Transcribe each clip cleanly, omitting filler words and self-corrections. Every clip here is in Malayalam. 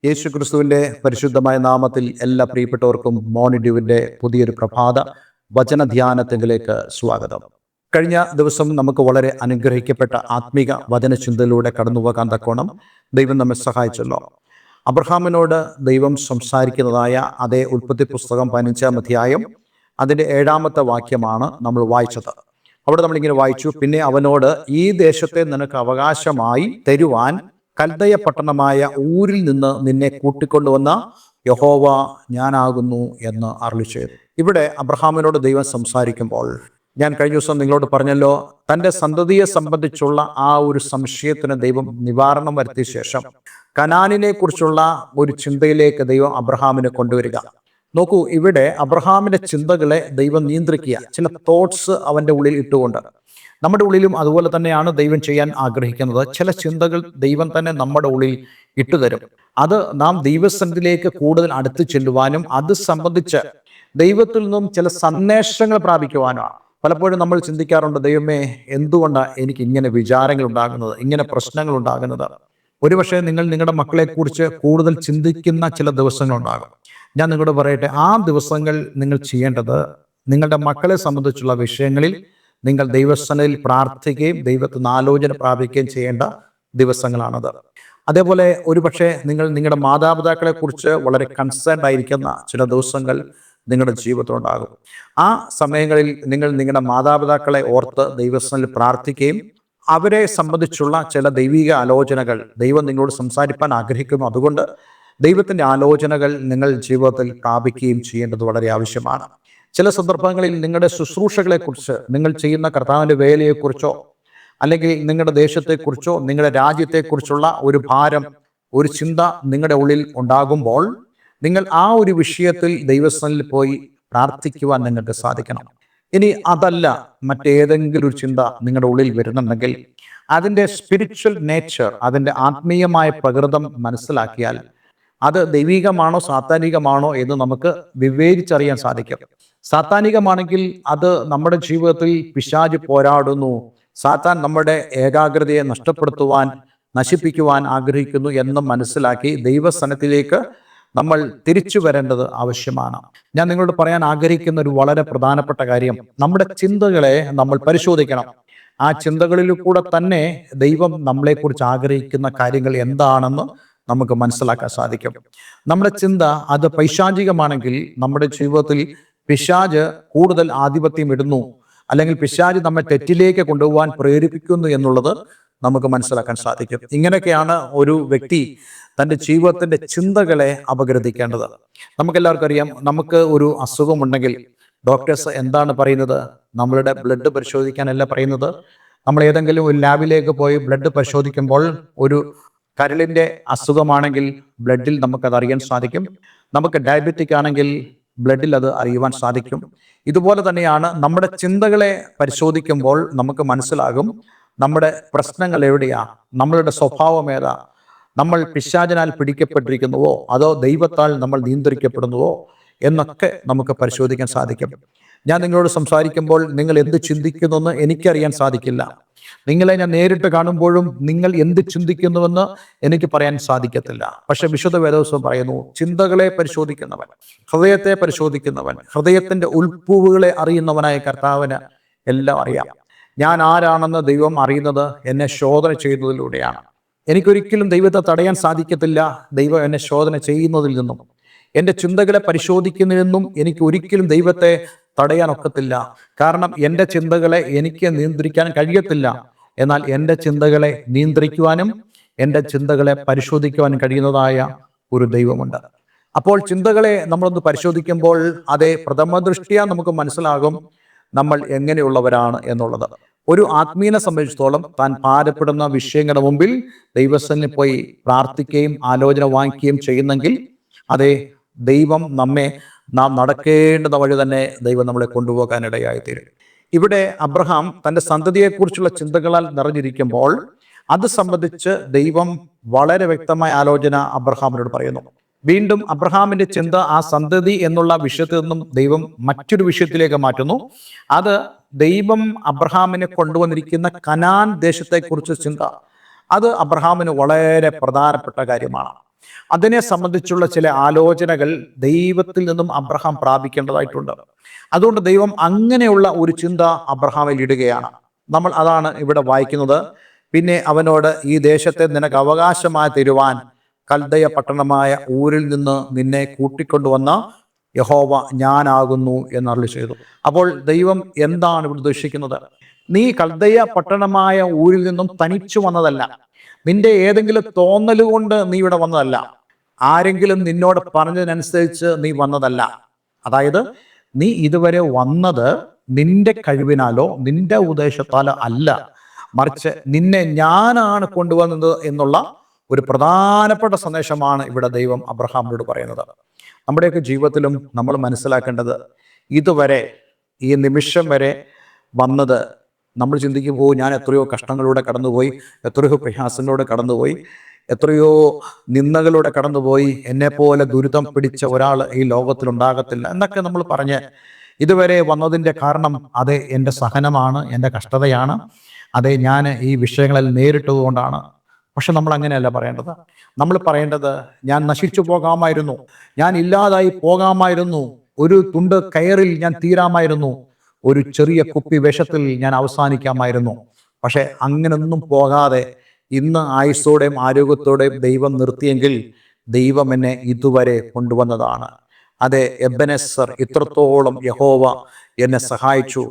യേശുക്രിസ്തുവിന്റെ പരിശുദ്ധമായ നാമത്തിൽ എല്ലാ പ്രിയപ്പെട്ടവർക്കും മോർണിംഗ് ഡ്യൂവിന്റെ പുതിയൊരു പ്രഭാത വചന ധ്യാനത്തിലേക്ക് സ്വാഗതം. കഴിഞ്ഞ ദിവസം നമുക്ക് വളരെ അനുഗ്രഹിക്കപ്പെട്ട ആത്മീക വചനചിന്തയിലൂടെ കടന്നുപോകാൻ തക്കോണം ദൈവം നമ്മെ സഹായിച്ചല്ലോ. അബ്രഹാമിനോട് ദൈവം സംസാരിക്കുന്നതായ അതേ ഉൽപ്പത്തി പുസ്തകം 15-ാം അധ്യായം അതിൻ്റെ 7-ാമത്തെ വാക്യമാണ് നമ്മൾ വായിച്ചത്. അവിടെ നമ്മളിങ്ങനെ വായിച്ചു, പിന്നെ അവനോട് ഈ ദേശത്തെ നിനക്ക് അവകാശമായി തരുവാൻ കൽദയ പട്ടണമായ ഊരിൽ നിന്ന് നിന്നെ കൂട്ടിക്കൊണ്ടുവന്ന യഹോവ ഞാനാകുന്നു എന്ന് അരുളിച്ചെയ്തു. ഇവിടെ അബ്രഹാമിനോട് ദൈവം സംസാരിക്കുമ്പോൾ ഞാൻ കഴിഞ്ഞ ദിവസം നിങ്ങളോട് പറഞ്ഞല്ലോ, തൻ്റെ സന്തതിയെ സംബന്ധിച്ചുള്ള ആ ഒരു സംശയത്തിന് ദൈവം നിവാരണം വരുത്തിയ ശേഷം കനാനിനെ കുറിച്ചുള്ള ഒരു ചിന്തയിലേക്ക് ദൈവം അബ്രഹാമിനെ കൊണ്ടുവരിക. നോക്കൂ, ഇവിടെ അബ്രഹാമിന്റെ ചിന്തകളെ ദൈവം നിയന്ത്രിക്കുക, ചില തോട്ട്സ് അവൻ്റെ ഉള്ളിൽ ഇട്ടുകൊണ്ട്. നമ്മുടെ ഉള്ളിലും അതുപോലെ തന്നെയാണ് ദൈവം ചെയ്യാൻ ആഗ്രഹിക്കുന്നത്. ചില ചിന്തകൾ ദൈവം തന്നെ നമ്മുടെ ഉള്ളിൽ ഇട്ടുതരും. അത് നാം ദൈവസന്നിധിയിലേക്ക് കൂടുതൽ അടുത്ത് ചെല്ലുവാനും അത് സംബന്ധിച്ച് ദൈവത്തിൽ നിന്നും ചില സന്ദേശങ്ങൾ പ്രാപിക്കുവാനുമാണ്. പലപ്പോഴും നമ്മൾ ചിന്തിക്കാറുണ്ട്, ദൈവമേ എന്തുകൊണ്ടാണ് എനിക്ക് ഇങ്ങനെ വിചാരങ്ങൾ ഉണ്ടാകുന്നത്, ഇങ്ങനെ പ്രശ്നങ്ങൾ ഉണ്ടാകുന്നത്. ഒരുപക്ഷെ നിങ്ങൾ നിങ്ങളുടെ മക്കളെക്കുറിച്ച് കൂടുതൽ ചിന്തിക്കുന്ന ചില ദിവസങ്ങളുണ്ടാകും. ഞാൻ നിങ്ങളോട് പറയട്ടെ, ആ ദിവസങ്ങൾ നിങ്ങൾ ചെയ്യേണ്ടത് നിങ്ങളുടെ മക്കളെ സംബന്ധിച്ചുള്ള വിഷയങ്ങളിൽ നിങ്ങൾ ദൈവസന്നിധിയിൽ പ്രാർത്ഥിക്കുകയും ദൈവത്തിന് ആലോചന പ്രാപിക്കുകയും ചെയ്യേണ്ട ദിവസങ്ങളാണത്. അതേപോലെ ഒരുപക്ഷെ നിങ്ങൾ നിങ്ങളുടെ മാതാപിതാക്കളെ കുറിച്ച് വളരെ കൺസേൺഡ് ആയിരിക്കുന്ന ചില ദിവസങ്ങൾ നിങ്ങളുടെ ജീവിതത്തിലുണ്ടാകും. ആ സമയങ്ങളിൽ നിങ്ങൾ നിങ്ങളുടെ മാതാപിതാക്കളെ ഓർത്ത് ദൈവസന്നിധിയിൽ പ്രാർത്ഥിക്കുകയും അവരെ സംബന്ധിച്ചുള്ള ചില ദൈവിക ആലോചനകൾ ദൈവം നിങ്ങളോട് സംസാരിപ്പാൻ ആഗ്രഹിക്കുന്നു. അതുകൊണ്ട് ദൈവത്തിൻ്റെ ആലോചനകൾ നിങ്ങൾ ജീവിതത്തിൽ പ്രാപിക്കുകയും ചെയ്യേണ്ടത് വളരെ ആവശ്യമാണ്. ചില സന്ദർഭങ്ങളിൽ നിങ്ങളുടെ ശുശ്രൂഷകളെക്കുറിച്ച്, നിങ്ങൾ ചെയ്യുന്ന കർത്താവിൻ്റെ വേലയെക്കുറിച്ചോ അല്ലെങ്കിൽ നിങ്ങളുടെ ദേശത്തെക്കുറിച്ചോ നിങ്ങളുടെ രാജ്യത്തെക്കുറിച്ചുള്ള ഒരു ഭാരം, ഒരു ചിന്ത നിങ്ങളുടെ ഉള്ളിൽ ഉണ്ടാകുമ്പോൾ നിങ്ങൾ ആ ഒരു വിഷയത്തിൽ ദൈവസന്നിധിയിൽ പോയി പ്രാർത്ഥിക്കുവാൻ നിങ്ങൾക്ക് സാധിക്കണം. ഇനി അതല്ല, മറ്റേതെങ്കിലും ഒരു ചിന്ത നിങ്ങളുടെ ഉള്ളിൽ വരുന്നുണ്ടെങ്കിൽ അതിൻ്റെ സ്പിരിച്വൽ നേച്ചർ, അതിൻ്റെ ആത്മീയമായ പ്രകൃതം മനസ്സിലാക്കിയാൽ അത് ദൈവികമാണോ സാത്താനികമാണോ എന്ന് നമുക്ക് വിവേചിച്ചറിയാൻ സാധിക്കും. സാത്താനികമാണെങ്കിൽ അത് നമ്മുടെ ജീവിതത്തിൽ പിശാച് പോരാടുന്നു, സാത്താൻ നമ്മുടെ ഏകാഗ്രതയെ നഷ്ടപ്പെടുത്തുവാൻ, നശിപ്പിക്കുവാൻ ആഗ്രഹിക്കുന്നു എന്ന് മനസ്സിലാക്കി ദൈവസന്നിധിയിലേക്ക് നമ്മൾ തിരിച്ചു വരേണ്ടത് ആവശ്യമാണ്. ഞാൻ നിങ്ങളോട് പറയാൻ ആഗ്രഹിക്കുന്ന ഒരു വളരെ പ്രധാനപ്പെട്ട കാര്യം, നമ്മുടെ ചിന്തകളെ നമ്മൾ പരിശോധിക്കണം. ആ ചിന്തകളിൽ കൂടെ തന്നെ ദൈവം നമ്മളെക്കുറിച്ച് ആഗ്രഹിക്കുന്ന കാര്യങ്ങൾ എന്താണെന്ന് നമുക്ക് മനസ്സിലാക്കാൻ സാധിക്കും. നമ്മുടെ ചിന്ത അത് പൈശാചികമാണെങ്കിൽ നമ്മുടെ ജീവിതത്തിൽ പിശാച് കൂടുതൽ ആധിപത്യം ഇടുന്നു, അല്ലെങ്കിൽ പിശാച് നമ്മെ തെറ്റിലേക്ക് കൊണ്ടുപോകാൻ പ്രേരിപ്പിക്കുന്നു എന്നുള്ളത് നമുക്ക് മനസ്സിലാക്കാൻ സാധിക്കും. ഇങ്ങനെയൊക്കെയാണ് ഒരു വ്യക്തി തൻ്റെ ജീവിതത്തിൻ്റെ ചിന്തകളെ അപഗ്രഥിക്കേണ്ടത്. നമുക്കെല്ലാവർക്കും അറിയാം, നമുക്ക് ഒരു അസുഖമുണ്ടെങ്കിൽ ഡോക്ടേഴ്സ് എന്താണ് പറയുന്നത്? നമ്മളുടെ ബ്ലഡ് പരിശോധിക്കാനല്ല പറയുന്നത്. നമ്മൾ ഏതെങ്കിലും ഒരു ലാബിലേക്ക് പോയി ബ്ലഡ് പരിശോധിക്കുമ്പോൾ ഒരു കരളിൻ്റെ അസുഖമാണെങ്കിൽ ബ്ലഡിൽ നമുക്കത് അറിയാൻ സാധിക്കും. നമുക്ക് ഡയബറ്റിക് ആണെങ്കിൽ ബ്ലഡിൽ അത് അറിയുവാൻ സാധിക്കും. ഇതുപോലെ തന്നെയാണ് നമ്മുടെ ചിന്തകളെ പരിശോധിക്കുമ്പോൾ നമുക്ക് മനസ്സിലാകും നമ്മുടെ പ്രശ്നങ്ങൾ എവിടെയാ, നമ്മളുടെ സ്വഭാവം ഏതാ, നമ്മൾ പിശാചിനാൽ പിടിക്കപ്പെട്ടിരിക്കുന്നുവോ അതോ ദൈവത്താൽ നമ്മൾ നിയന്ത്രിക്കപ്പെടുന്നുവോ എന്നൊക്കെ നമുക്ക് പരിശോധിക്കാൻ സാധിക്കും. ഞാൻ നിങ്ങളോട് സംസാരിക്കുമ്പോൾ നിങ്ങൾ എന്ത് ചിന്തിക്കുന്നുവെന്ന് എനിക്കറിയാൻ സാധിക്കില്ല. നിങ്ങളെ ഞാൻ നേരിട്ട് കാണുമ്പോഴും നിങ്ങൾ എന്ത് ചിന്തിക്കുന്നുവെന്ന് എനിക്ക് പറയാൻ സാധിക്കത്തില്ല. പക്ഷെ വിശുദ്ധ വേദപുസ്തകം പറയുന്നു, ചിന്തകളെ പരിശോധിക്കുന്നവൻ, ഹൃദയത്തെ പരിശോധിക്കുന്നവൻ, ഹൃദയത്തിന്റെ ഉൾപ്പൂവുകളെ അറിയുന്നവനായ കർത്താവിന് എല്ലാം അറിയാം. ഞാൻ ആരാണെന്ന് ദൈവം അറിയുന്നത് എന്നെ ശോധന ചെയ്യുന്നതിലൂടെയാണ്. എനിക്കൊരിക്കലും ദൈവത്തെ തടയാൻ സാധിക്കത്തില്ല ദൈവം എന്നെ ശോധന ചെയ്യുന്നതിൽ നിന്നും. എൻ്റെ ചിന്തകളെ പരിശോധിക്കുന്നതിൽ എനിക്ക് ഒരിക്കലും ദൈവത്തെ തടയാൻ ഒക്കത്തില്ല. കാരണം എൻ്റെ ചിന്തകളെ എനിക്ക് നിയന്ത്രിക്കാൻ കഴിയത്തില്ല. എന്നാൽ എൻ്റെ ചിന്തകളെ നിയന്ത്രിക്കുവാനും എൻ്റെ ചിന്തകളെ പരിശോധിക്കുവാനും കഴിയുന്നതായ ഒരു ദൈവമുണ്ട്. അപ്പോൾ ചിന്തകളെ നമ്മളൊന്ന് പരിശോധിക്കുമ്പോൾ അതേ പ്രഥമ ദൃഷ്ട്യാ നമുക്ക് മനസ്സിലാകും നമ്മൾ എങ്ങനെയുള്ളവരാണ് എന്നുള്ളത്. ഒരു ആത്മീയനെ സംബന്ധിച്ചിടത്തോളം താൻ ഭാരപ്പെടുന്ന വിഷയങ്ങളുടെ മുമ്പിൽ ദൈവസന്നിധിയിൽ പോയി പ്രാർത്ഥിക്കുകയും ആലോചന വാങ്ങിക്കുകയും ചെയ്യുന്നെങ്കിൽ അതേ ദൈവം നാം നടക്കേണ്ടുന്ന വഴി തന്നെ ദൈവം നമ്മളെ കൊണ്ടുപോകാനിടയായി തീരും. ഇവിടെ അബ്രഹാം തൻ്റെ സന്തതിയെക്കുറിച്ചുള്ള ചിന്തകളാൽ നിറഞ്ഞിരിക്കുമ്പോൾ അത് സംബന്ധിച്ച് ദൈവം വളരെ വ്യക്തമായ ആലോചന അബ്രഹാമിനോട് പറയുന്നു. വീണ്ടും അബ്രഹാമിന്റെ ചിന്ത ആ സന്തതി എന്നുള്ള വിഷയത്തിൽ നിന്നും ദൈവം മറ്റൊരു വിഷയത്തിലേക്ക് മാറ്റുന്നു. അത് ദൈവം അബ്രഹാമിനെ കൊണ്ടുവന്നിരിക്കുന്ന കനാൻ ദേശത്തെക്കുറിച്ച് ചിന്ത. അത് അബ്രഹാമിന് വളരെ പ്രധാനപ്പെട്ട കാര്യമാണ്. അതിനെ സംബന്ധിച്ചുള്ള ചില ആലോചനകൾ ദൈവത്തിൽ നിന്നും അബ്രഹാം പ്രാപിക്കേണ്ടതായിട്ടുണ്ട്. അതുകൊണ്ട് ദൈവം അങ്ങനെയുള്ള ഒരു ചിന്ത അബ്രഹാമിൽ ഇടുകയാണ്. നമ്മൾ അതാണ് ഇവിടെ വായിക്കുന്നത്. പിന്നെ അവനോട്, ഈ ദേശത്തെ നിനക്ക് അവകാശമായി തരുവാൻ കൽദയ പട്ടണമായ ഊരിൽ നിന്ന് നിന്നെ കൂട്ടിക്കൊണ്ടുവന്ന യഹോവ ഞാനാകുന്നു എന്നരുളി ചെയ്തു. അപ്പോൾ ദൈവം എന്താണ് ഇവിടെ ഉദ്ദേശിക്കുന്നത്? നീ കൽദയ പട്ടണമായ ഊരിൽ നിന്നും തനിച്ചു വന്നതല്ല. നിന്റെ ഏതെങ്കിലും തോന്നൽ കൊണ്ട് നീ ഇവിടെ വന്നതല്ല. ആരെങ്കിലും നിന്നോട് പറഞ്ഞതിനനുസരിച്ച് നീ വന്നതല്ല. അതായത് നീ ഇതുവരെ വന്നത് നിന്റെ കഴിവിനാലോ നിന്റെ ഉദ്ദേശത്താലോ അല്ല, മറിച്ച് നിന്നെ ഞാനാണ് കൊണ്ടുവന്നത് എന്നുള്ള ഒരു പ്രധാനപ്പെട്ട സന്ദേശമാണ് ഇവിടെ ദൈവം അബ്രഹാമിനോട് പറയുന്നത്. നമ്മുടെയൊക്കെ ജീവിതത്തിലും നമ്മൾ മനസ്സിലാക്കേണ്ടത്, ഇതുവരെ ഈ നിമിഷം വരെ വന്നത് നമ്മൾ ചിന്തിക്കുമ്പോൾ ഞാൻ എത്രയോ കഷ്ടങ്ങളിലൂടെ കടന്നുപോയി, എത്രയോ പ്രയാസങ്ങളിലൂടെ കടന്നുപോയി, എത്രയോ നിന്ദകളിലൂടെ കടന്നുപോയി, എന്നെപ്പോലെ ദുരിതം പിടിച്ച ഒരാൾ ഈ ലോകത്തിലുണ്ടാകത്തില്ല എന്നൊക്കെ നമ്മൾ പറഞ്ഞ് ഇതുവരെ വന്നതിൻ്റെ കാരണം അത് എൻ്റെ സഹനമാണ്, എൻ്റെ കഷ്ടതയാണ്, അതെ ഞാൻ ഈ വിഷയങ്ങളിൽ നേരിട്ടതുകൊണ്ടാണ്. പക്ഷെ നമ്മൾ അങ്ങനെയല്ല പറയേണ്ടത്. നമ്മൾ പറയേണ്ടത്, ഞാൻ നശിച്ചു പോകാമായിരുന്നു, ഞാൻ ഇല്ലാതായി പോകാമായിരുന്നു, ഒരു തുണ്ട് കയറിൽ ഞാൻ തീരാമായിരുന്നു, ഒരു ചെറിയ കുപ്പി വിഷത്തിൽ ഞാൻ അവസാനിക്കാമായിരുന്നു. പക്ഷെ അങ്ങനൊന്നും പോകാതെ ഇന്ന് ആയുസ്സോടെയും ആരോഗ്യത്തോടെയും ദൈവം നിർത്തിയെങ്കിൽ ദൈവം എന്നെ ഇതുവരെ കൊണ്ടുവന്നതാണ്. അതെ, എബെനെസർ, ഇത്രത്തോളം യഹോവ എന്നെ സഹായിച്ചു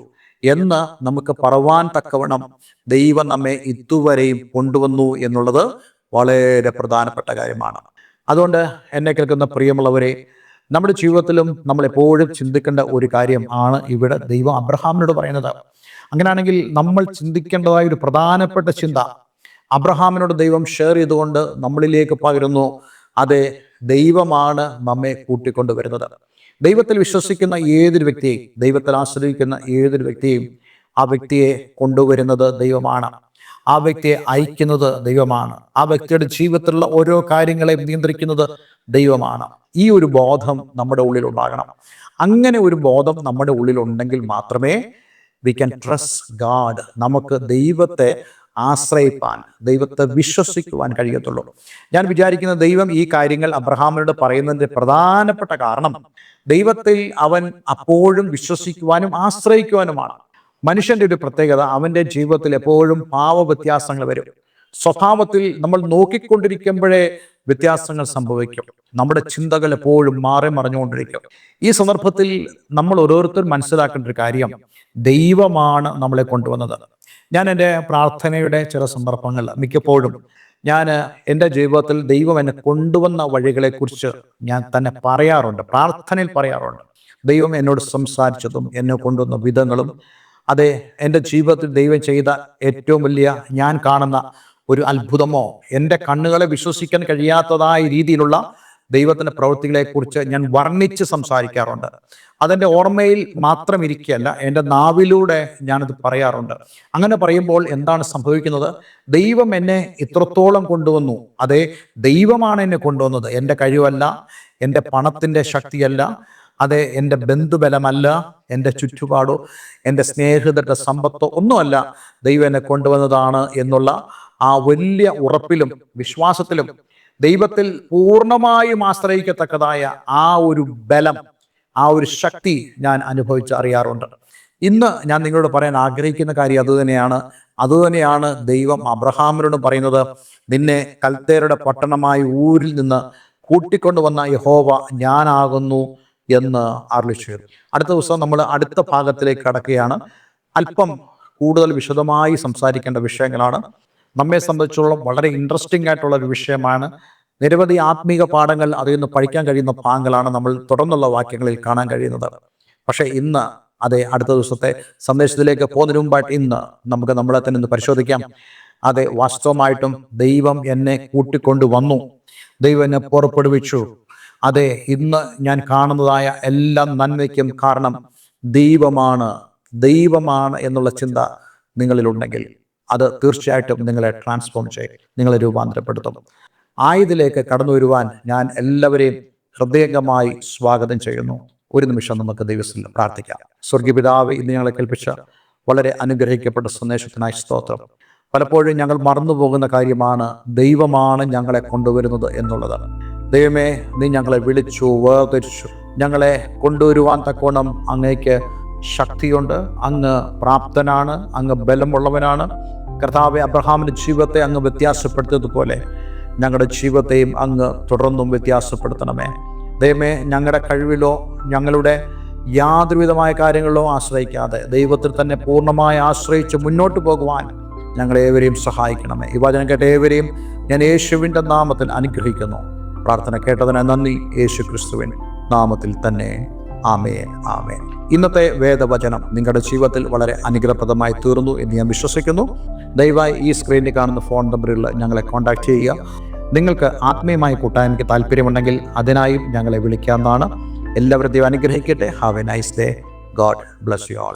എന്ന് നമുക്ക് പറവാൻ തക്കവണ്ണം ദൈവം നമ്മെ ഇതുവരെയും കൊണ്ടുവന്നു എന്നുള്ളത് വളരെ പ്രധാനപ്പെട്ട കാര്യമാണ്. അതുകൊണ്ട് എന്നെ കേൾക്കുന്ന പ്രിയമുള്ളവരെ, നമ്മുടെ ജീവിതത്തിലും നമ്മൾ എപ്പോഴും ചിന്തിക്കേണ്ട ഒരു കാര്യം ആണ് ഇവിടെ ദൈവം അബ്രഹാമിനോട് പറയുന്നത്. അങ്ങനെയാണെങ്കിൽ നമ്മൾ ചിന്തിക്കേണ്ടതായ ഒരു പ്രധാനപ്പെട്ട ചിന്ത അബ്രഹാമിനോട് ദൈവം ഷെയർ ചെയ്തുകൊണ്ട് നമ്മളിലേക്ക് പകരുന്നു. അതെ, ദൈവമാണ് നമ്മെ കൂട്ടിക്കൊണ്ടുവരുന്നത്. ദൈവത്തിൽ വിശ്വസിക്കുന്ന ഏതൊരു വ്യക്തിയെയും, ദൈവത്തിൽ ആശ്രയിക്കുന്ന ഏതൊരു വ്യക്തിയെയും ആ വ്യക്തിയെ കൊണ്ടുവരുന്നത് ദൈവമാണ്. ആ വ്യക്തിയെ അയക്കുന്നത് ദൈവമാണ്. ആ വ്യക്തിയുടെ ജീവിതത്തിലുള്ള ഓരോ കാര്യങ്ങളെയും നിയന്ത്രിക്കുന്നത് ദൈവമാണ്. ഈ ഒരു ബോധം നമ്മുടെ ഉള്ളിൽ ഉണ്ടാകണം. അങ്ങനെ ഒരു ബോധം നമ്മുടെ ഉള്ളിൽ ഉണ്ടെങ്കിൽ മാത്രമേ വി ക്യാൻ ട്രസ്റ്റ് ഗാഡ്, നമുക്ക് ദൈവത്തെ ആശ്രയിപ്പാൻ, ദൈവത്തെ വിശ്വസിക്കുവാൻ കഴിയത്തുള്ളൂ. ഞാൻ വിചാരിക്കുന്ന ദൈവം ഈ കാര്യങ്ങൾ അബ്രഹാമിനോട് പറയുന്നതിൻ്റെ പ്രധാനപ്പെട്ട കാരണം ദൈവത്തിൽ അവൻ അപ്പോഴും വിശ്വസിക്കുവാനും ആശ്രയിക്കുവാനുമാണ്. മനുഷ്യന്റെ ഒരു പ്രത്യേകത, അവൻ്റെ ജീവിതത്തിൽ എപ്പോഴും ഭാവവ്യത്യാസങ്ങൾ വരും. സ്വഭാവത്തിൽ നമ്മൾ നോക്കിക്കൊണ്ടിരിക്കുമ്പോഴേ വ്യത്യാസങ്ങൾ സംഭവിക്കും. നമ്മുടെ ചിന്തകൾ എപ്പോഴും മാറി മറിഞ്ഞുകൊണ്ടിരിക്കും. ഈ സന്ദർഭത്തിൽ നമ്മൾ ഓരോരുത്തരും മനസ്സിലാക്കേണ്ട ഒരു കാര്യം, ദൈവമാണ് നമ്മളെ കൊണ്ടുവന്നത്. ഞാൻ എൻ്റെ പ്രാർത്ഥനയുടെ ചില സന്ദർഭങ്ങൾ മിക്കപ്പോഴും ഞാൻ എൻ്റെ ജീവിതത്തിൽ ദൈവം എന്നെ കൊണ്ടുവന്ന വഴികളെക്കുറിച്ച് ഞാൻ തന്നെ പറയാറുണ്ട്, പ്രാർത്ഥനയിൽ പറയാറുണ്ട്. ദൈവം എന്നോട് സംസാരിച്ചതും എന്നെ കൊണ്ടുവന്ന വിധങ്ങളും, അതെ, എൻ്റെ ജീവിതത്തിൽ ദൈവം ചെയ്ത ഏറ്റവും വലിയ ഞാൻ കാണുന്ന ഒരു അത്ഭുതമോ, എൻ്റെ കണ്ണുകളെ വിശ്വസിക്കാൻ കഴിയാത്തതായ രീതിയിലുള്ള ദൈവത്തിൻ്റെ പ്രവൃത്തികളെക്കുറിച്ച് ഞാൻ വർണ്ണിച്ച് സംസാരിക്കാറുണ്ട്. അതെൻ്റെ ഓർമ്മയിൽ മാത്രം ഇരിക്കുകയല്ല, എൻ്റെ നാവിലൂടെ ഞാനത് പറയാറുണ്ട്. അങ്ങനെ പറയുമ്പോൾ എന്താണ് സംഭവിക്കുന്നത്? ദൈവം എന്നെ ഇത്രത്തോളം കൊണ്ടുവന്നു. അതെ, ദൈവമാണ് എന്നെ കൊണ്ടുവന്നത്. എൻ്റെ കഴിവല്ല, എൻ്റെ പണത്തിൻ്റെ ശക്തിയല്ല, അതെ, എൻ്റെ ബന്ധുബലമല്ല, എൻ്റെ ചുറ്റുപാടോ എൻ്റെ സ്നേഹിതരുടെ സമ്പത്തോ ഒന്നുമല്ല. ദൈവം എന്നെ കൊണ്ടുവന്നതാണ് എന്നുള്ള ആ വലിയ ഉറപ്പിലും വിശ്വാസത്തിലും ദൈവത്തിൽ പൂർണ്ണമായും ആശ്രയിക്കത്തക്കതായ ആ ഒരു ബലം, ആ ഒരു ശക്തി ഞാൻ അനുഭവിച്ച് അറിയാറുണ്ട്. ഇന്ന് ഞാൻ നിങ്ങളോട് പറയാൻ ആഗ്രഹിക്കുന്ന കാര്യം അതുതന്നെയാണ് ദൈവം അബ്രഹാമിനോട് പറയുന്നത്. നിന്നെ കൽദേയരുടെ പട്ടണമായ ഊരിൽ നിന്ന് കൂട്ടിക്കൊണ്ടുവന്ന യഹോവ ഞാനാകുന്നു എന്ന് അരുളി ചെയ്തു. അടുത്ത ദിവസം നമ്മൾ അടുത്ത ഭാഗത്തിലേക്ക് കടക്കുകയാണ്. അല്പം കൂടുതൽ വിശദമായി സംസാരിക്കേണ്ട വിഷയങ്ങളാണ്. നമ്മെ സംബന്ധിച്ചോളം വളരെ ഇൻട്രസ്റ്റിംഗ് ആയിട്ടുള്ള ഒരു വിഷയമാണ്. നിരവധി ആത്മീക പാഠങ്ങൾ അതിൽ നിന്ന് പഠിക്കാൻ കഴിയുന്ന ഭാഗങ്ങളാണ് നമ്മൾ തുടർന്നുള്ള വാക്യങ്ങളിൽ കാണാൻ കഴിയുന്നത്. പക്ഷേ ഇന്ന്, അതെ, അടുത്ത ദിവസത്തെ സന്ദേശത്തിലേക്ക് പോകുന്നതിന് മുമ്പായിട്ട് ഇന്ന് നമുക്ക് നമ്മളെ തന്നെ ഒന്ന് പരിശോധിക്കാം. അതെ, വാസ്തവമായിട്ടും ദൈവം എന്നെ കൂട്ടിക്കൊണ്ടുവന്നു, ദൈവം എന്നെ പുറപ്പെടുവിച്ചു. അതെ, ഇന്ന് ഞാൻ കാണുന്നതായ എല്ലാ നന്മയ്ക്കും കാരണം ദൈവമാണ് എന്നുള്ള ചിന്ത നിങ്ങളിലുണ്ടെങ്കിൽ അത് തീർച്ചയായിട്ടും നിങ്ങളെ ട്രാൻസ്ഫോം ചെയ്യും, നിങ്ങളെ രൂപാന്തരപ്പെടുത്തും. ആയതിലേക്ക് കടന്നു വരുവാൻ ഞാൻ എല്ലാവരെയും ഹൃദയംഗമായി സ്വാഗതം ചെയ്യുന്നു. ഒരു നിമിഷം നമുക്ക് ദൈവത്തിൽ പ്രാർത്ഥിക്കാം. സ്വർഗീയ പിതാവേ, ഇന്ന് ഞങ്ങളെ കേൾപ്പിച്ച വളരെ അനുഗ്രഹിക്കപ്പെട്ട സന്ദേശത്തിനായി സ്തോത്രം. പലപ്പോഴും ഞങ്ങൾ മറന്നു പോകുന്ന കാര്യമാണ് ദൈവമാണ് ഞങ്ങളെ കൊണ്ടുവരുന്നത് എന്നുള്ളത്. ദൈവമേ, നീ ഞങ്ങളെ വിളിച്ചു, വേർതിരിച്ചു, ഞങ്ങളെ കൊണ്ടുവരുവാൻ തക്കോണം അങ്ങേക്ക് ശക്തിയുണ്ട്. അങ്ങ് പ്രാപ്തനാണ്, അങ്ങ് ബലമുള്ളവനാണ്. കർത്താവെ, അബ്രഹാമിൻ്റെ ജീവിതത്തെ അങ്ങ് വ്യത്യാസപ്പെടുത്തിയതുപോലെ ഞങ്ങളുടെ ജീവിതത്തെയും അങ്ങ് തുടർന്നും വ്യത്യാസപ്പെടുത്തണമേ. ദൈവമേ, ഞങ്ങളുടെ കഴിവിലോ ഞങ്ങളുടെ യാതൊരുവിധമായ കാര്യങ്ങളിലോ ആശ്രയിക്കാതെ ദൈവത്തിൽ തന്നെ പൂർണ്ണമായി ആശ്രയിച്ച് മുന്നോട്ട് പോകുവാൻ ഞങ്ങളേവരെയും സഹായിക്കണമേ. ഈ വചനം കേട്ട ഏവരെയും ഞാൻ യേശുവിൻ്റെ നാമത്തിൽ അനുഗ്രഹിക്കുന്നു. പ്രാർത്ഥന കേട്ടതിന് നന്ദി. യേശു ക്രിസ്തുവിൻ നാമത്തിൽ തന്നെ. ആമേൻ, ആമേൻ. ഇന്നത്തെ വേദവചനം നിങ്ങളുടെ ജീവിതത്തിൽ വളരെ അനുഗ്രഹപ്രദമായി തീർന്നു എന്ന് ഞാൻ വിശ്വസിക്കുന്നു. ദയവായി ഈ സ്ക്രീനിൽ കാണുന്ന ഫോൺ നമ്പറിൽ ഞങ്ങളെ കോൺടാക്റ്റ് ചെയ്യുക. നിങ്ങൾക്ക് ആത്മീയമായി കൂട്ടാൻ എനിക്ക് താല്പര്യമുണ്ടെങ്കിൽ അതിനായും ഞങ്ങളെ വിളിക്കാവുന്നതാണ്. എല്ലാവരും ദൈവം അനുഗ്രഹിക്കട്ടെ. Have A nice day. God bless you all.